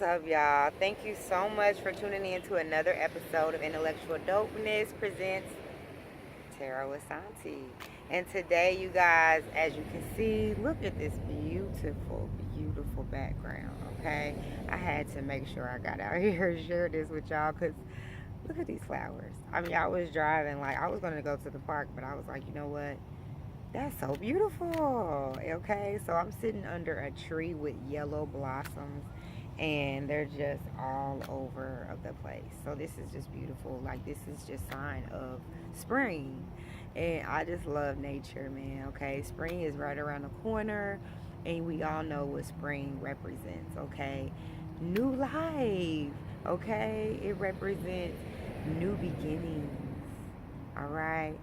What's up, y'all? Thank you so much for tuning in to another episode of Intellectual Dopeness presents Tarot with Santi. And today, you guys, as you can see, look at this beautiful, beautiful background, okay? I had to make sure I got out here and share this with y'all because look at these flowers. I mean, I was driving, like, I was going to go to the park, but I was like, you know what? That's so beautiful. Okay, so I'm sitting under a tree with yellow blossoms and they're just all over of the place. So this is just beautiful. Like this is just sign of spring. And I just love nature, man. Okay, spring is right around the corner and we all know what spring represents, okay? New life. Okay? It represents new beginnings. All right,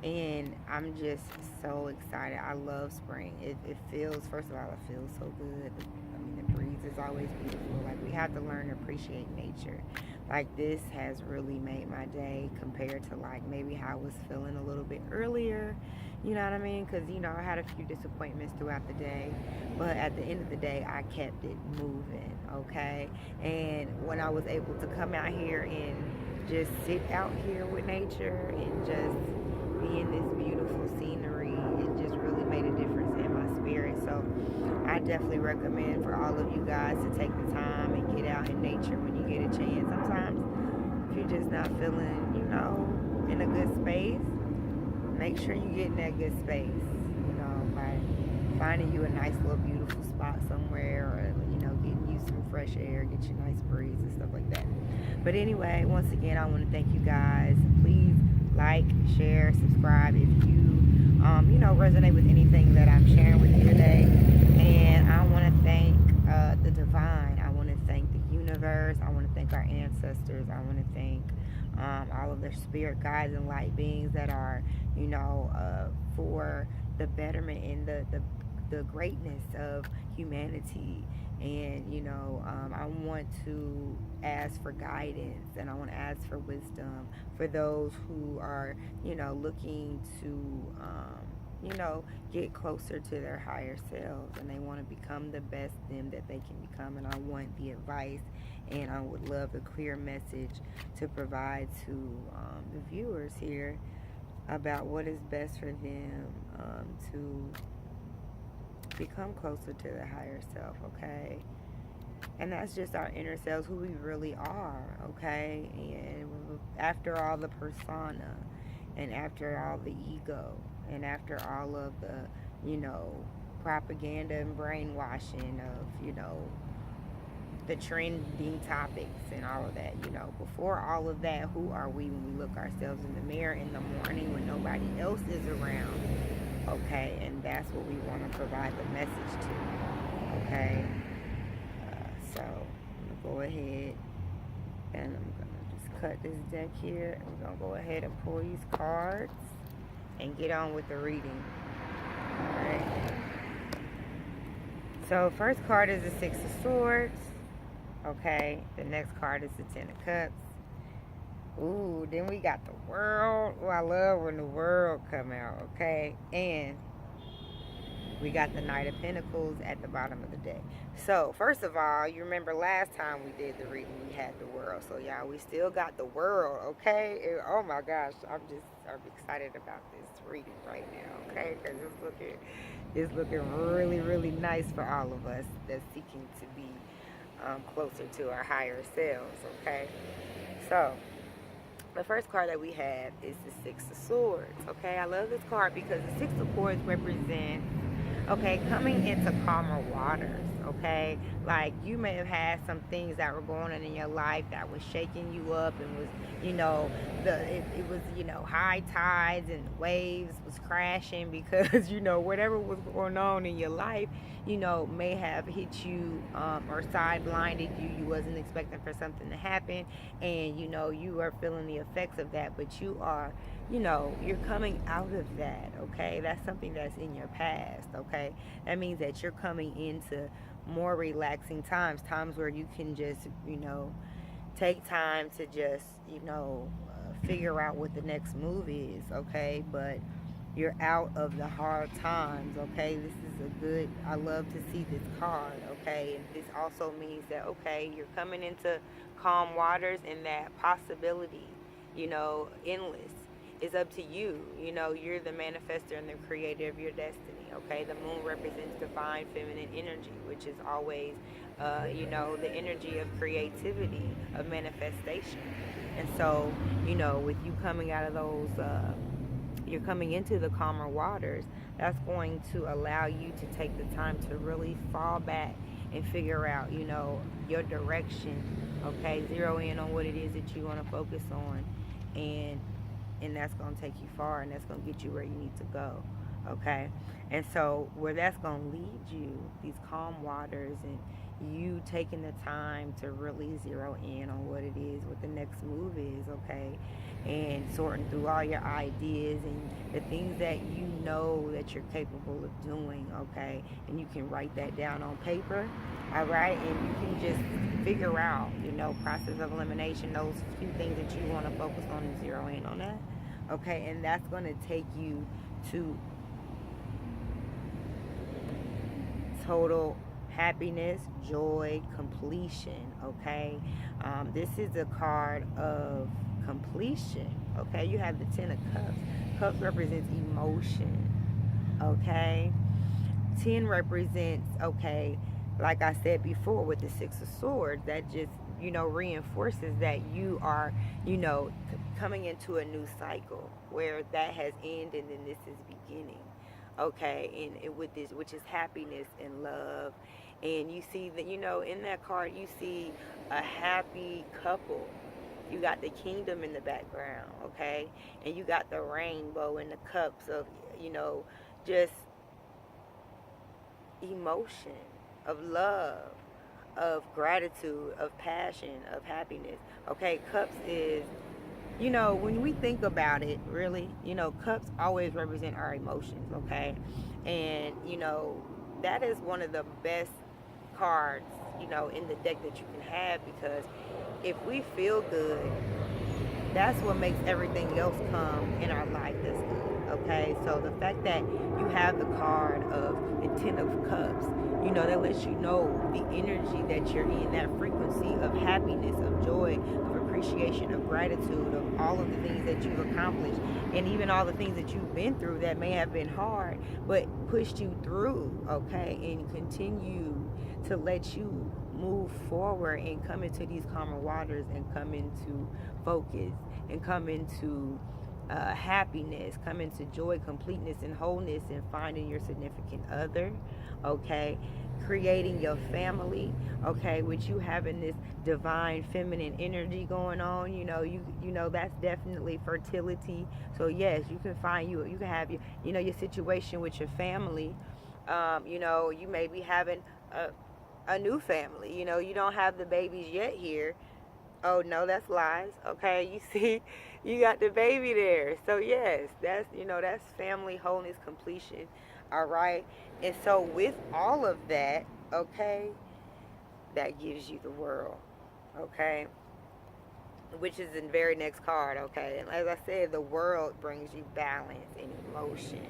and I'm just so excited. I love spring. It feels, first of all, it feels so good. I mean, the breeze is always beautiful. Like, we have to learn to appreciate nature. Like, this has really made my day compared to, like, maybe how I was feeling a little bit earlier. You know what I mean? Because, I had a few disappointments throughout the day. But at the end of the day, I kept it moving, okay? And when I was able to come out here and just sit out here with nature and just be in this beautiful scenery, it just really made a difference in my spirit. So I definitely recommend for all of you guys to take the time and get out in nature when you get a chance. Sometimes if you're just not feeling, in a good space, make sure you get in that good space, by finding you a nice little beautiful spot somewhere, or getting you some fresh air, get you a nice breeze and stuff like that. But anyway, once again, I want to thank you guys. Please like, share, subscribe if you resonate with anything that I'm sharing with you today. And I want to thank the divine. I want to thank the universe. I want to thank our ancestors. I want to thank all of their spirit guides and light beings that are, for the betterment and the greatness of humanity. And I want to ask for guidance and I want to ask for wisdom for those who are looking to get closer to their higher selves, and they want to become the best them that they can become. And I want the advice, and I would love a clear message to provide to the viewers here about what is best for them to become closer to the higher self, okay? And that's just our inner selves, who we really are, okay? And after all the persona, and after all the ego, and after all of the, propaganda and brainwashing of, the trending topics and all of that, before all of that, who are we when we look ourselves in the mirror in the morning when nobody else is around? Okay, and that's what we want to provide the message to, okay? So I'm going to go ahead and I'm going to just cut this deck here. I'm going to go ahead and pull these cards and get on with the reading. Alright. So first card is the Six of Swords. Okay, the next card is the Ten of Cups. Ooh, then we got the World. Oh, I love when the World come out, okay? And we got the Knight of Pentacles at the bottom of the deck. So, first of all, you remember last time we did the reading, we had the World. So, y'all, we still got the World, okay? And, oh, my gosh, I'm excited about this reading right now, okay? Because it's looking really, really nice for all of us that's seeking to be closer to our higher selves, okay? So, the first card that we have is the Six of Swords, okay? I love this card because the Six of Swords represents, okay, coming into calmer waters, okay? Like, you may have had some things that were going on in your life that was shaking you up and was, it was, high tides and waves was crashing because, whatever was going on in your life, may have hit you or side-blinded you. You wasn't expecting for something to happen, and, you are feeling the effects of that, but you are, you're coming out of that, okay? That's something that's in your past, okay? That means that you're coming into more relaxing times where you can just, take time to just, figure out what the next move is, okay? But you're out of the hard times, okay? This is a good, I love to see this card, okay? And this also means that, okay, you're coming into calm waters, and that possibility, endless, is up to you. You're the manifester and the creator of your destiny, okay? The moon represents divine feminine energy, which is always, the energy of creativity, of manifestation. And so, with you coming out of those, you're coming into the calmer waters, that's going to allow you to take the time to really fall back and figure out, your direction, okay? Zero in on what it is that you want to focus on, and that's going to take you far, and that's going to get you where you need to go, okay? And so where that's going to lead you, these calm waters, and you taking the time to really zero in on what it is, what the next move is, okay? And sorting through all your ideas and the things that you know that you're capable of doing, okay? And you can write that down on paper, all right? And you can just figure out, process of elimination, those few things that you want to focus on and zero in on that, okay? And that's going to take you to total happiness, joy, completion, okay? This is a card of completion, okay? You have the Ten of Cups. Cups represents emotion, okay? 10 represents, okay, like I said before with the Six of Swords, that just, reinforces that you are, coming into a new cycle where that has ended and this is beginning, okay? And with this, which is happiness and love. And you see that, in that card, you see a happy couple. You got the kingdom in the background, okay? And you got the rainbow and the cups of, just emotion, of love, of gratitude, of passion, of happiness, okay? Cups is, when we think about it, really, cups always represent our emotions, okay? And, that is one of the best cards, in the deck that you can have, because if we feel good, that's what makes everything else come in our life that's good, okay? So the fact that you have the card of the Ten of Cups, that lets you know the energy that you're in, that frequency of happiness, of joy, of appreciation, of gratitude, of all of the things that you've accomplished, and even all the things that you've been through that may have been hard, but pushed you through, okay? And continue to let you move forward and come into these calmer waters and come into focus and come into happiness, come into joy, completeness, and wholeness, and finding your significant other, okay? Creating your family, okay? With you having this divine feminine energy going on, that's definitely fertility. So yes, you can find you can have your situation with your family. You may be having a new family. You don't have the babies yet here. Oh no, that's lies. Okay, you see, you got the baby there. So yes, that's family wholeness, completion. All right, and so with all of that, okay, that gives you the world. Okay, which is the very next card. Okay, and as I said, the world brings you balance and emotion.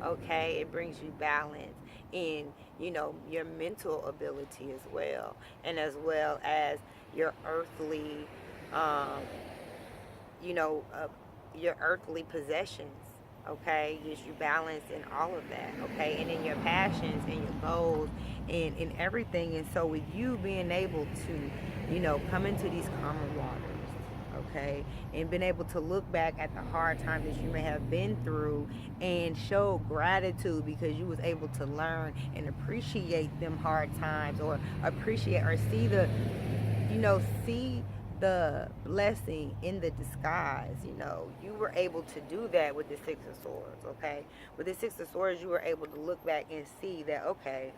Okay, it brings you balance in your mental ability as well, and as well as your earthly um, your earthly possessions, okay? Gives you balance in all of that, okay? And in your passions and your goals and in everything. And so with you being able to come into these calmer waters, okay, and being able to look back at the hard times that you may have been through and show gratitude because you was able to learn and appreciate them hard times, or appreciate or see the blessing in the disguise. You were able to do that with the Six of Swords, okay? With the Six of Swords, you were able to look back and see that, okay,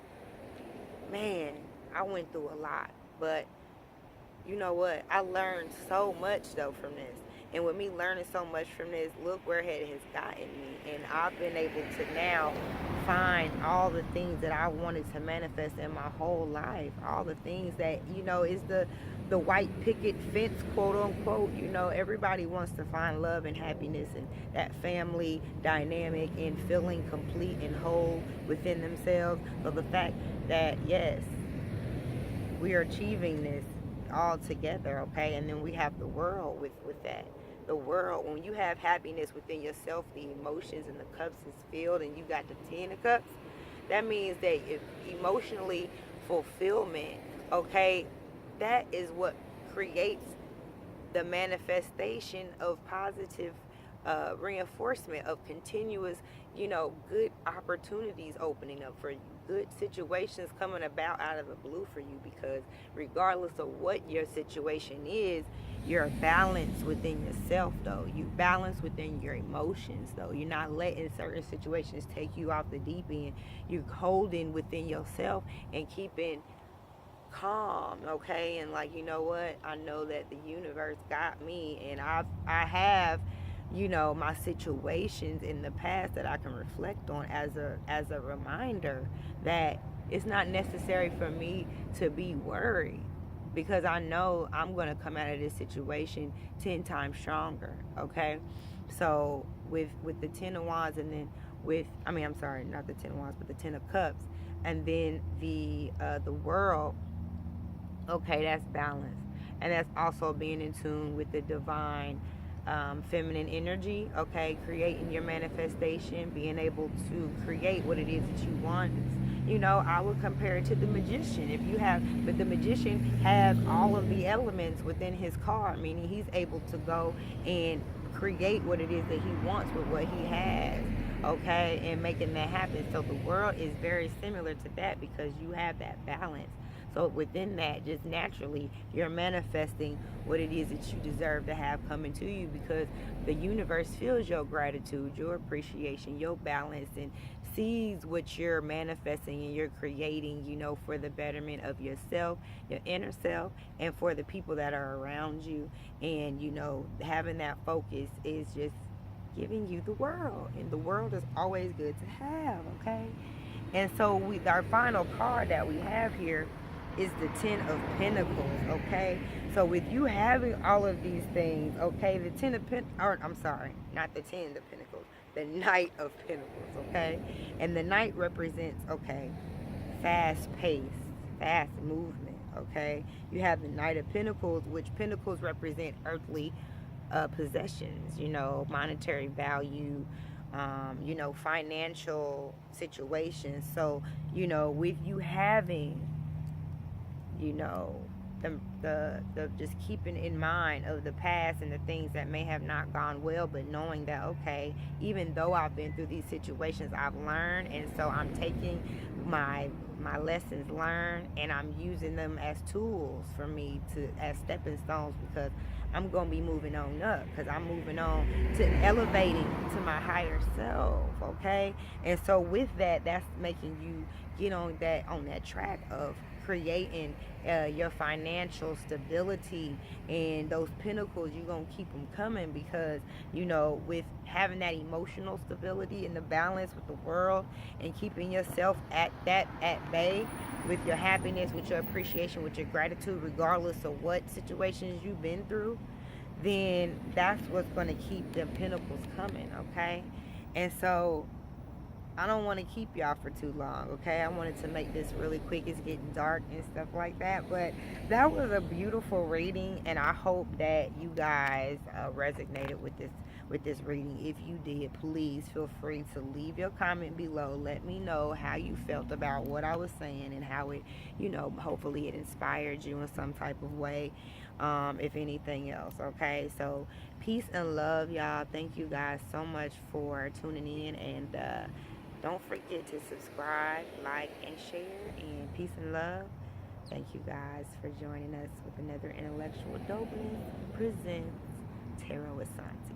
man, I went through a lot, but you know what? I learned so much, though, from this. And with me learning so much from this, look where it has gotten me. And I've been able to now find all the things that I wanted to manifest in my whole life. All the things that, is the the white picket fence, quote unquote. You know, everybody wants to find love and happiness and that family dynamic and feeling complete and whole within themselves. So the fact that, yes, we are achieving this all together, okay? And then we have the world with that. The world, when you have happiness within yourself, the emotions and the cups is filled, and you got the 10 of cups, that means that if emotionally fulfillment, okay, that is what creates the manifestation of positive reinforcement of continuous, good opportunities opening up for you, good situations coming about out of the blue for you, because regardless of what your situation is, you're balanced within yourself, though. You balance within your emotions, though. You're not letting certain situations take you off the deep end. You're holding within yourself and keeping calm, okay? And like, you know what, I know that the universe got me, and I have, my situations in the past that I can reflect on as a reminder that it's not necessary for me to be worried, because I know I'm going to come out of this situation 10 times stronger, okay? So with the 10 of wands, and then I'm sorry, not the 10 of wands, but the 10 of cups, and then the world. Okay, that's balance. And that's also being in tune with the divine feminine energy, okay? Creating your manifestation, being able to create what it is that you want. I would compare it to the magician. But the magician has all of the elements within his card, meaning he's able to go and create what it is that he wants with what he has, okay? And making that happen. So the world is very similar to that, because you have that balance. So within that, just naturally, you're manifesting what it is that you deserve to have coming to you, because the universe feels your gratitude, your appreciation, your balance, and sees what you're manifesting and you're creating, for the betterment of yourself, your inner self, and for the people that are around you. And, having that focus is just giving you the world. And the world is always good to have, okay? And so our final card that we have here is the 10 of Pentacles, okay? So with you having all of these things, okay, the 10 of not the 10 of Pentacles, the Knight of Pentacles, okay? And the Knight represents, okay, fast pace, fast movement, okay? You have the Knight of Pentacles, which Pentacles represent earthly possessions, monetary value, financial situations. So, with you having, the just keeping in mind of the past and the things that may have not gone well, but knowing that, okay, even though I've been through these situations, I've learned, and so I'm taking my lessons learned and I'm using them as tools for me as stepping stones, because I'm going to be moving on up, because I'm moving on to elevating to my higher self, okay? And so with that, that's making you get on that track of creating your financial stability. And those pentacles, you're going to keep them coming, because with having that emotional stability and the balance with the world, and keeping yourself at bay with your happiness, with your appreciation, with your gratitude, regardless of what situations you've been through, then that's what's going to keep the pentacles coming, okay? And so I don't want to keep y'all for too long, okay? I wanted to make this really quick. It's getting dark and stuff like that. But that was a beautiful reading, and I hope that you guys resonated with this reading. If you did, please feel free to leave your comment below. Let me know how you felt about what I was saying, and how it, hopefully it inspired you in some type of way, if anything else, okay? So peace and love, y'all. Thank you guys so much for tuning in, and don't forget to subscribe, like, and share. And peace and love. Thank you guys for joining us with another Intellectual Dopeness presents Tarot with Santi.